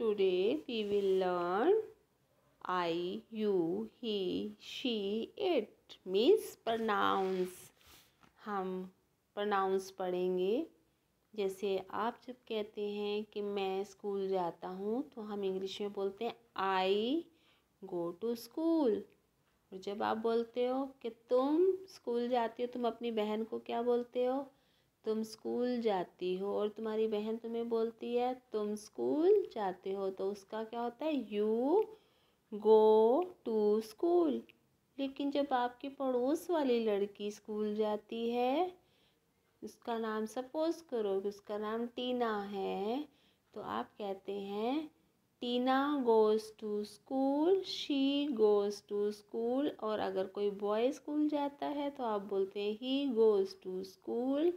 Today we will learn I, you, he, she, it means pronouns. हम pronouns पढ़ेंगे। जैसे आप जब कहते हैं कि मैं स्कूल जाता हूँ तो हम इंग्लिश में बोलते हैं आई गो टू स्कूल। और जब आप बोलते हो कि तुम स्कूल जाती हो, तुम अपनी बहन को क्या बोलते हो? तुम स्कूल जाती हो। और तुम्हारी बहन तुम्हें बोलती है तुम स्कूल जाते हो, तो उसका क्या होता है? You go to school. लेकिन जब आपकी पड़ोस वाली लड़की स्कूल जाती है, उसका नाम सपोज करो कि उसका नाम टीना है, तो आप कहते हैं Tina goes to school, she goes to school. और अगर कोई बॉय स्कूल जाता है तो आप बोलते हैं ही गोज़ टू स्कूल।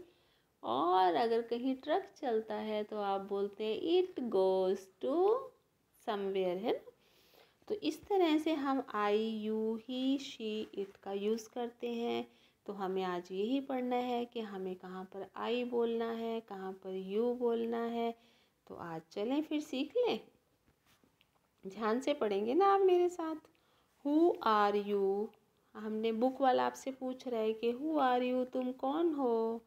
और अगर कहीं ट्रक चलता है तो आप बोलते हैं इट गोज़ टू समवेयर, है ना। तो इस तरह से हम आई, यू, ही, शी, इट का यूज़ करते हैं। तो हमें आज यही पढ़ना है कि हमें कहाँ पर आई बोलना है, कहाँ पर यू बोलना है। तो आज चलें फिर सीख लें। ध्यान से पढ़ेंगे ना आप मेरे साथ। Who are you. हमने बुक वाला आपसे पूछ रहा है कि हु आर यू, तुम कौन हो?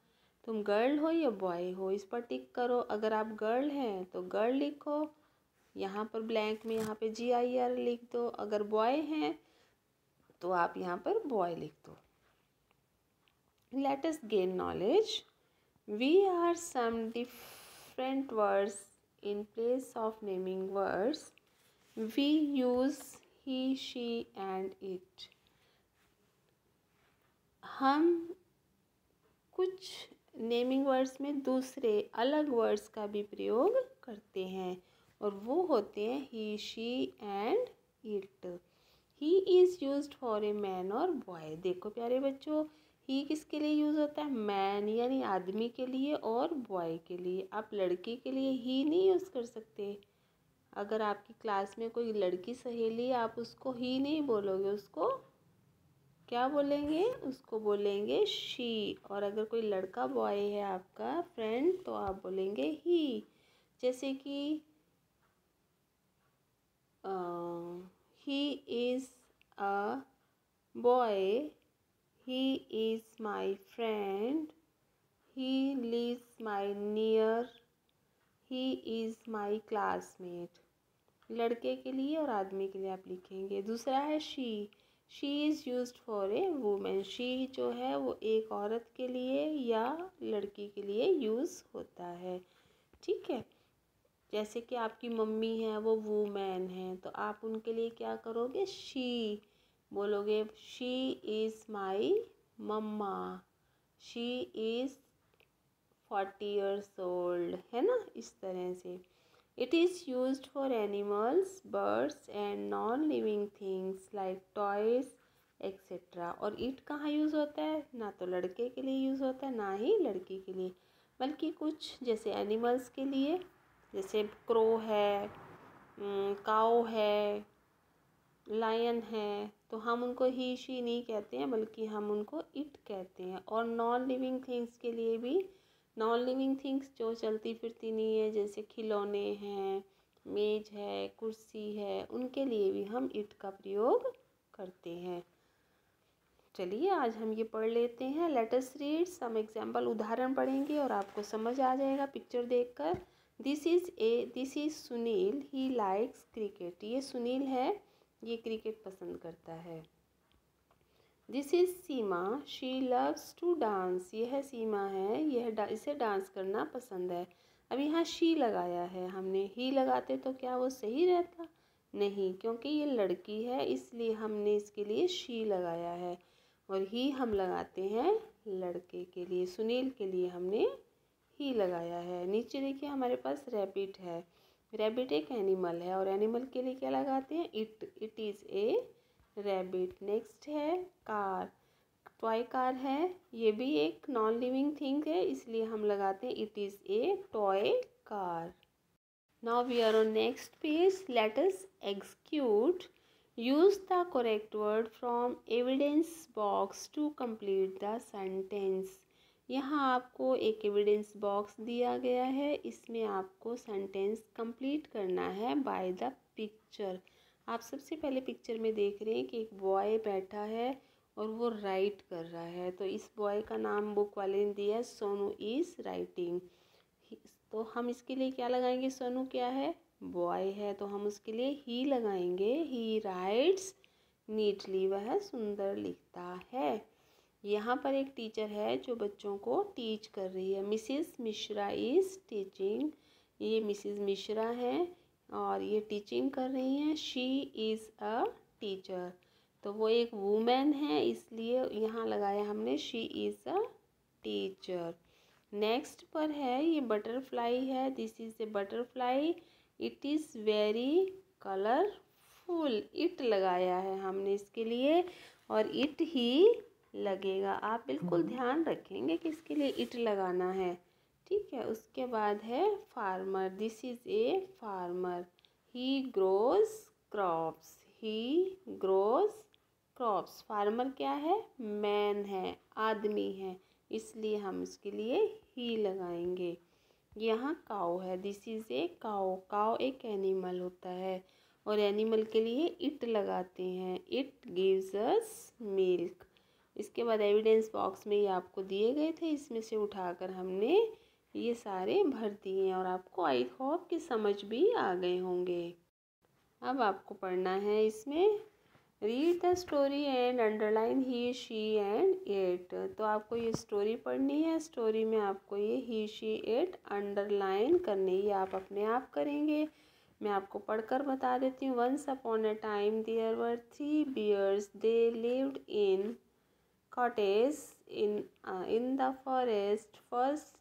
तुम गर्ल हो या बॉय हो? इस पर टिक करो। अगर आप गर्ल हैं तो गर्ल लिखो, यहाँ पर ब्लैंक में यहाँ पे GIR लिख दो। अगर बॉय हैं तो आप यहाँ पर बॉय लिख दो। Let us gain knowledge. We are some different words in place of naming words. We use he, she and it. हम कुछ नेमिंग वर्ड्स में दूसरे अलग वर्ड्स का भी प्रयोग करते हैं और वो होते हैं he, she and it. He is used for a man और बॉय। देखो प्यारे बच्चों, ही किसके लिए यूज़ होता है? मैन यानी आदमी के लिए और बॉय के लिए। आप लड़की के लिए ही नहीं यूज़ कर सकते। अगर आपकी क्लास में कोई लड़की सहेली, आप उसको ही नहीं बोलोगे, उसको क्या बोलेंगे? उसको बोलेंगे शी। और अगर कोई लड़का बॉय है आपका फ्रेंड तो आप बोलेंगे ही। जैसे कि he is a boy, he is my friend, he lives my near, he is my classmate. लड़के के लिए और आदमी के लिए आप लिखेंगे। दूसरा है she. She is used for A women. She जो है वो एक औरत के लिए या लड़की के लिए यूज़ होता है, ठीक है। जैसे कि आपकी मम्मी है वो वुमेन है, तो आप उनके लिए क्या करोगे? शी बोलोगे। She is my mumma, she is 40 years old, है ना। इस तरह से It is used for animals, birds and non-living things like toys, etc. और it कहाँ यूज़ होता है? ना तो लड़के के लिए यूज़ होता है ना ही लड़की के लिए, बल्कि कुछ जैसे एनिमल्स के लिए, जैसे क्रो है, काऊ है, लायन है, तो हम उनको ही, शी नहीं कहते हैं बल्कि हम उनको इट कहते हैं। और नॉन लिविंग थिंग्स के लिए भी, नॉन लिविंग थिंग्स जो चलती फिरती नहीं है, जैसे खिलौने हैं, मेज है, कुर्सी है, उनके लिए भी हम इट का प्रयोग करते हैं। चलिए आज हम ये पढ़ लेते हैं। Let us read some example. उदाहरण पढ़ेंगे और आपको समझ आ जाएगा पिक्चर देखकर। This is Sunil, he likes cricket. ये सुनील है, ये क्रिकेट पसंद करता है। This is Seema, she loves to dance. यह सीमा है, इसे डांस करना पसंद है। अब यहाँ शी लगाया है हमने। ही लगाते तो क्या वो सही रहता? नहीं, क्योंकि ये लड़की है इसलिए हमने इसके लिए शी लगाया है। और ही हम लगाते हैं लड़के के लिए। सुनील के लिए हमने ही लगाया है। नीचे देखिए हमारे पास रैबिट है। रैबिट एक एनिमल है और एनिमल के लिए क्या लगाते हैं? It is A rabbit. Next है कार, टॉय कार है। ये भी एक नॉन लिविंग थिंग है इसलिए हम लगाते हैं it is a toy car. Now we are on next page. Let us execute. Use the correct word from evidence box to complete the sentence. यहाँ आपको एक एविडेंस बॉक्स दिया गया है, इसमें आपको सेंटेंस कंप्लीट करना है बाय द पिक्चर। आप सबसे पहले पिक्चर में देख रहे हैं कि एक बॉय बैठा है और वो राइट कर रहा है। तो इस बॉय का नाम बुक वाले ने दिया है सोनू इज़ राइटिंग। तो हम इसके लिए क्या लगाएंगे, सोनू क्या है, बॉय है, तो हम उसके लिए ही लगाएंगे। ही राइट्स नीटली, वह सुंदर लिखता है। यहाँ पर एक टीचर है जो बच्चों को टीच कर रही है। Mrs Mishra is teaching. ये मिसिस मिश्रा हैं और ये टीचिंग कर रही हैं। शी इज़ अ टीचर, तो वो एक वूमेन है, इसलिए यहाँ लगाया हमने she is a teacher. Next पर है ये बटरफ्लाई है। This is a butterfly, it is very colourful. It लगाया है हमने इसके लिए और इट ही लगेगा। आप बिल्कुल ध्यान रखेंगे कि इसके लिए इट लगाना है, ठीक है। उसके बाद है farmer. This is a farmer, he grows crops. He grows crops. Farmer क्या है, मैन है, आदमी है, इसलिए हम इसके लिए ही लगाएंगे। यहाँ काऊ है। दिस इज़ ए काऊ। काऊ एक एनिमल होता है और एनिमल के लिए इट लगाते हैं। It gives us milk. इसके बाद एविडेंस बॉक्स में ये आपको दिए गए थे, इसमें से उठाकर हमने ये सारे भर दिए हैं और आपको आई होप कि समझ भी आ गए होंगे। अब आपको पढ़ना है इसमें, read the story and underline he she and it. तो आपको ये स्टोरी पढ़नी है। स्टोरी में आपको ये ही शी इट अंडरलाइन करनी है, आप अपने आप करेंगे। मैं आपको पढ़कर बता देती हूँ। Once upon a time there were 3 bears, they lived in cottage in the forest. First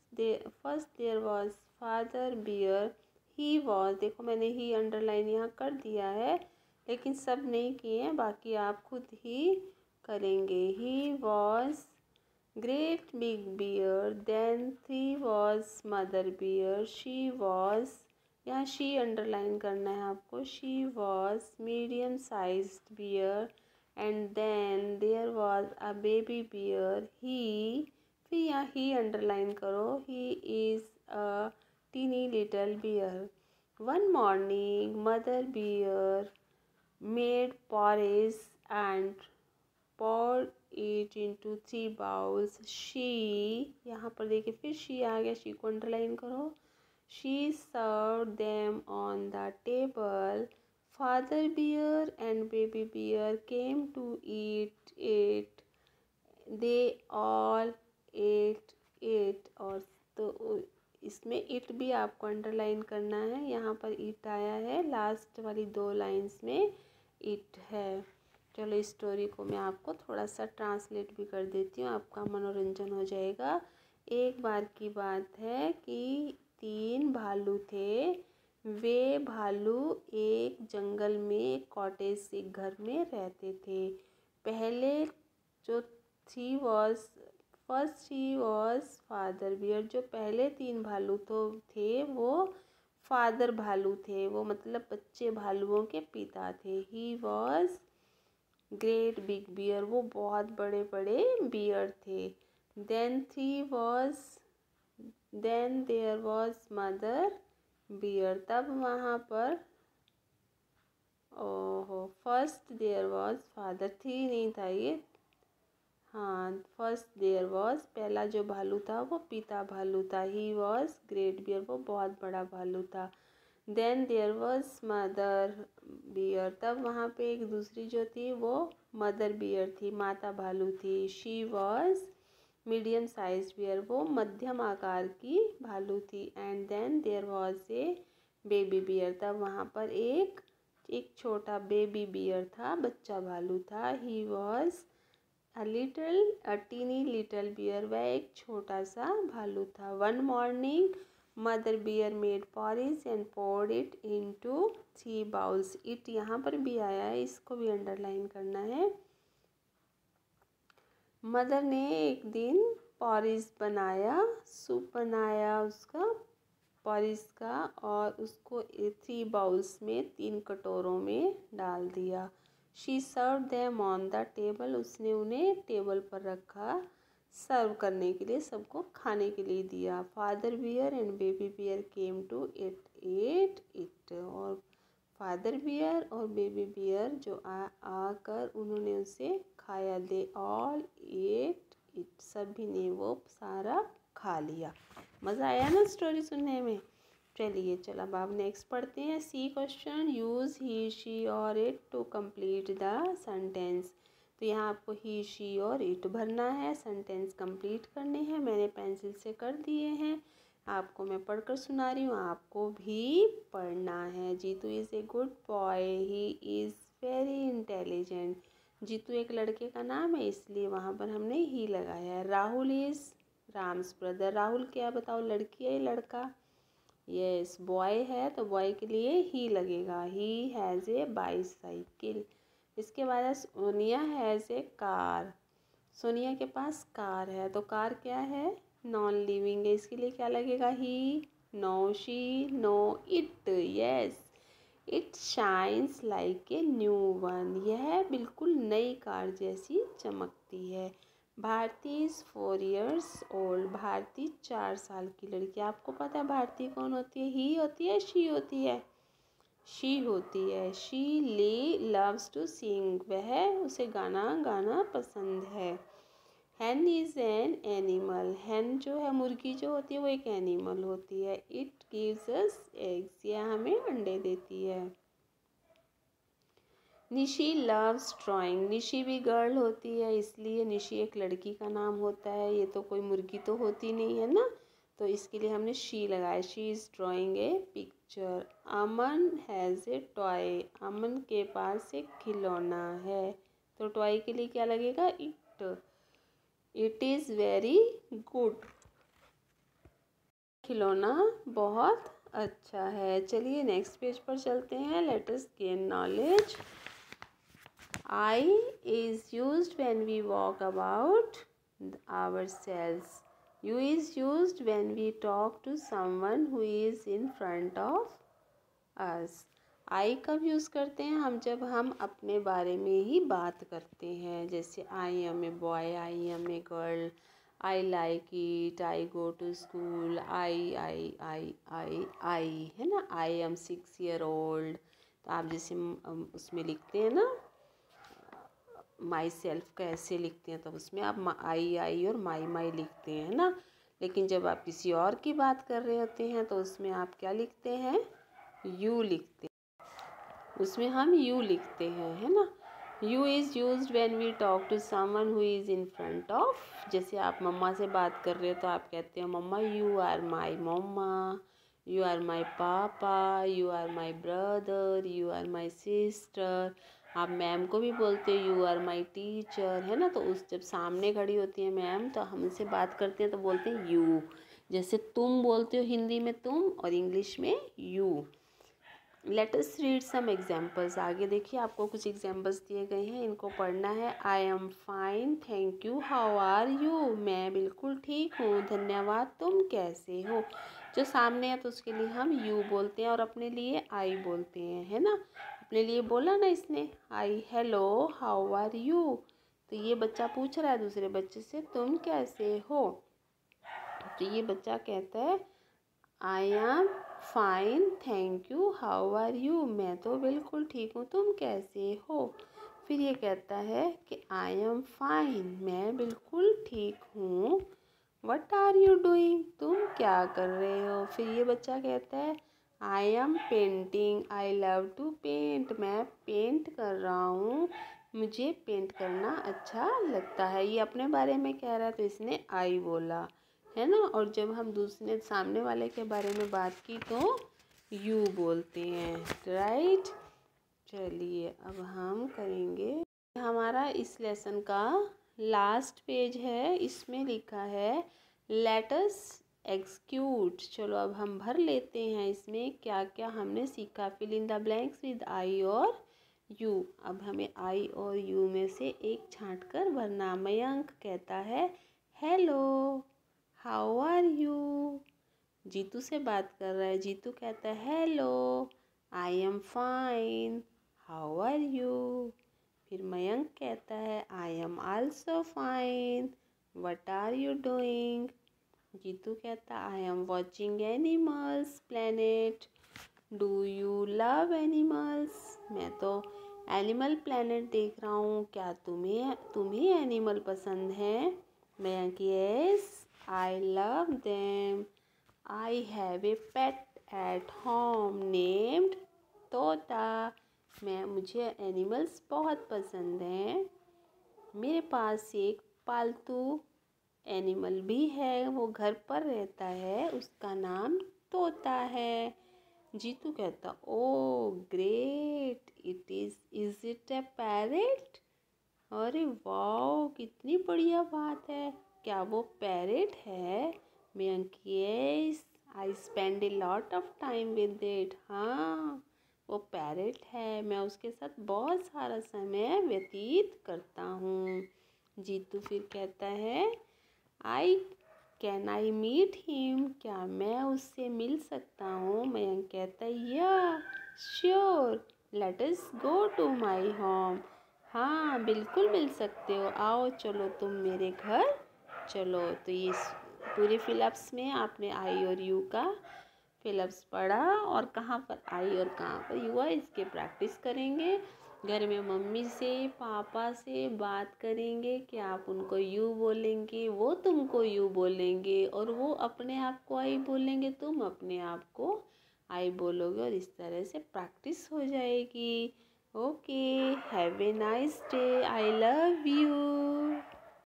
there was father bear. He was, देखो मैंने ही अंडरलाइन यहाँ कर दिया है, लेकिन सब नहीं किए हैं, बाकी आप खुद ही करेंगे। He was great big bear. Then three was mother bear. She was, यहाँ she अंडरलाइन करना है आपको। She was medium sized bear. And then there was a baby bear. He, फिर यहाँ ही अंडरलाइन करो। He is a teeny little bear. One morning mother bear made porridge and poured it into 3 bowls. She, यहाँ पर देखिए फिर she आ गया, she को underline करो। She served them on the table. Father bear and baby bear came to eat it. They all ate it. और तो इसमें इट भी आपको अंडरलाइन करना है। यहाँ पर इट आया है, लास्ट वाली 2 लाइन्स में इट है। चलो इस स्टोरी को मैं आपको थोड़ा सा ट्रांसलेट भी कर देती हूँ, आपका मनोरंजन हो जाएगा। एक बार की बात है कि 3 भालू थे। वे भालू एक जंगल में एक कॉटेज एक घर में रहते थे। पहले जो first he was father bear. जो पहले 3 भालू तो थे वो फादर भालू थे, वो मतलब बच्चे भालुओं के पिता थे। He was great big bear, वो बहुत बड़े बड़े बियर थे। Then there was mother bear. तब वहाँ पर, ओहो, फर्स्ट देयर वॉज फादर, 3 नहीं था ये, हाँ, फर्स्ट देयर वॉज, पहला जो भालू था वो पिता भालू था। ही वॉज ग्रेट बियर, वो बहुत बड़ा भालू था। Then there was mother bear. तब वहाँ पे एक दूसरी जो थी वो मदर बियर थी, माता भालू थी। She was medium size bear, वो मध्यम आकार की भालू थी। And then there was a baby bear. तब वहाँ पर एक छोटा बेबी बियर था, बच्चा भालू था। He was a tiny little bear, वह एक छोटा सा भालू था। One morning mother bear made porridge and poured it into 3 bowls. It यहाँ पर भी आया है, इसको भी अंडरलाइन करना है। मदर ने एक दिन पॉरिज बनाया, सूप बनाया उसका पॉरिज का, और उसको 3 बाउल्स में 3 कटोरों में डाल दिया। She serve them on the table, उसने उन्हें टेबल पर रखा। सर्व करने के लिए, सबको खाने के लिए दिया। Father bear and baby bear came to eat it, और फादर बियर और बेबी बियर जो आकर उन्होंने उसे खाया। दे ऑल एट इट, सभी ने वो सारा खा लिया। मज़ा आया ना स्टोरी सुनने में। चलिए चलो अब आप नेक्स्ट पढ़ते हैं। C question, use he she और it to complete the sentence. तो यहाँ आपको ही शी और इट भरना है, सेंटेंस कंप्लीट करने हैं। मैंने पेंसिल से कर दिए हैं, आपको मैं पढ़कर सुना रही हूँ, आपको भी पढ़ना है। Jitu is a good boy, he is very intelligent. Jitu एक लड़के का नाम है, इसलिए वहाँ पर हमने ही लगाया है। राहुल इज़ राम्स ब्रदर, राहुल क्या बताओ, लड़की है लड़का? यस, बॉय है तो बॉय के लिए ही लगेगा। He has a bicycle. इसके बाद है Sonia has a car, Sonia के पास कार है, तो कार क्या है? नॉन लिविंग है, इसके लिए क्या लगेगा? He, no, she, no, it. Yes, it shines like a new one, यह बिल्कुल नई कार जैसी चमकती है। Bharti is 4 years old, Bharti 4 साल की लड़की। आपको पता है भारती कौन होती है? ही होती है, शी होती है? शी होती है। शी लव्स टू सिंग, वह उसे गाना गाना पसंद है। हैन इज़ एन एनिमल, हैन जो है मुर्गी जो होती है वो एक एनिमल होती है। इट गिव्स अस एग्स, यह हमें अंडे देती है। निशी लव्स ड्राइंग, निशी भी गर्ल होती है, इसलिए निशी एक लड़की का नाम होता है। ये तो कोई मुर्गी तो होती नहीं है ना, तो इसके लिए हमने शी लगाया। She is drawing a picture. Aman has a toy, Aman के पास एक खिलौना है, तो टॉय के लिए क्या लगेगा? It. It is very good, खिलौना बहुत अच्छा है। चलिए नेक्स्ट पेज पर चलते हैं। Let us gain knowledge. I is used when we walk about ourselves. You is used when we talk to someone who is in front of us. I कब use करते हैं? हम जब हम अपने बारे में ही बात करते हैं, जैसे I am a boy, I am a girl, I like it, I go to school, I है ना। I am 6 year old, तो आप जैसे उसमें लिखते हैं ना माई सेल्फ कैसे लिखते हैं, तब उसमें आप आई और माई लिखते हैं ना। लेकिन जब आप किसी और की बात कर रहे होते हैं तो उसमें आप क्या लिखते हैं? यू लिखते हैं, उसमें हम यू लिखते हैं, है ना। You is used when we talk to someone who is in front of. जैसे आप मम्मा से बात कर रहे हो तो आप कहते हो mamma, you are my mamma, you are my papa, you are my brother, you are my sister. आप मैम को भी बोलते हो यू आर माई टीचर, है ना। तो उस जब सामने खड़ी होती है मैम तो हमसे बात करते हैं तो बोलते हैं यू। जैसे तुम बोलते हो हिंदी में तुम और इंग्लिश में you. Let us read some examples. आगे देखिए आपको कुछ एग्जाम्पल्स दिए गए हैं, इनको पढ़ना है। I am fine, thank you, how are you, मैं बिल्कुल ठीक हूँ, धन्यवाद, तुम कैसे हो। जो सामने है तो उसके लिए हम यू बोलते हैं और अपने लिए आई बोलते हैं, है ना। अपने लिए बोला ना इसने आई, हेलो, हाउ आर यू। तो ये बच्चा पूछ रहा है दूसरे बच्चे से तुम कैसे हो, तो ये बच्चा कहता है I am fine, thank you, how are you, मैं तो बिल्कुल ठीक हूँ, तुम कैसे हो। फिर ये कहता है कि आई एम फाइन, मैं बिल्कुल ठीक हूँ, व्हाट आर यू डूइंग, तुम क्या कर रहे हो। फिर ये बच्चा कहता है I am painting, I love to paint, मैं पेंट कर रहा हूँ, मुझे पेंट करना अच्छा लगता है। ये अपने बारे में कह रहा है तो इसने आई बोला, है ना। और जब हम दूसरे सामने वाले के बारे में बात की तो यू बोलते हैं, राइट। चलिए अब हम करेंगे, हमारा इस लेसन का लास्ट पेज है, इसमें लिखा है लेट अस एक्सिक्यूट। चलो अब हम भर लेते हैं इसमें क्या क्या हमने सीखा। Fill in the blanks with I और यू। अब हमें आई और यू में से एक छांट कर भरना। मयंक कहता है hello, how are you. Jeetu से बात कर रहा है, जीतू कहता है hello, I am fine, how are you. फिर मयंक कहता है I am also fine, what are you doing? Jeetu कहता I am watching animals planet. Do you love animals? मैं तो एनिमल प्लेनेट देख रहा हूँ, क्या तुम्हें एनिमल पसंद है? Mayank yes I love them. I have a pet at home named तोता। मुझे एनिमल्स बहुत पसंद हैं। मेरे पास एक पालतू एनिमल भी है, वो घर पर रहता है, उसका नाम तोता है। जीतू कहता oh great, is it a parrot? अरे वाह, कितनी बढ़िया बात है, क्या वो पैरेट है? Mayank yes I spend a lot of time with it. हाँ वो पैरेट है, मैं उसके साथ बहुत सारा समय व्यतीत करता हूँ। जीतू फिर कहता है कैन आई मीट हिम? क्या मैं उससे मिल सकता हूँ? मयंक कहता है yeah sure, let us go to my home. हाँ बिल्कुल मिल सकते हो, आओ चलो तुम मेरे घर चलो। तो ये पूरे फिलअप्स में आपने आई और यू का फिलअप्स पढ़ा, और कहाँ पर आई और कहाँ पर यू है इसके प्रैक्टिस करेंगे। घर में मम्मी से पापा से बात करेंगे कि आप उनको यू बोलेंगे, वो तुमको यू बोलेंगे, और वो अपने आप को आई बोलेंगे, तुम अपने आप को आई बोलोगे, और इस तरह से प्रैक्टिस हो जाएगी। Okay, have a nice day, I love you.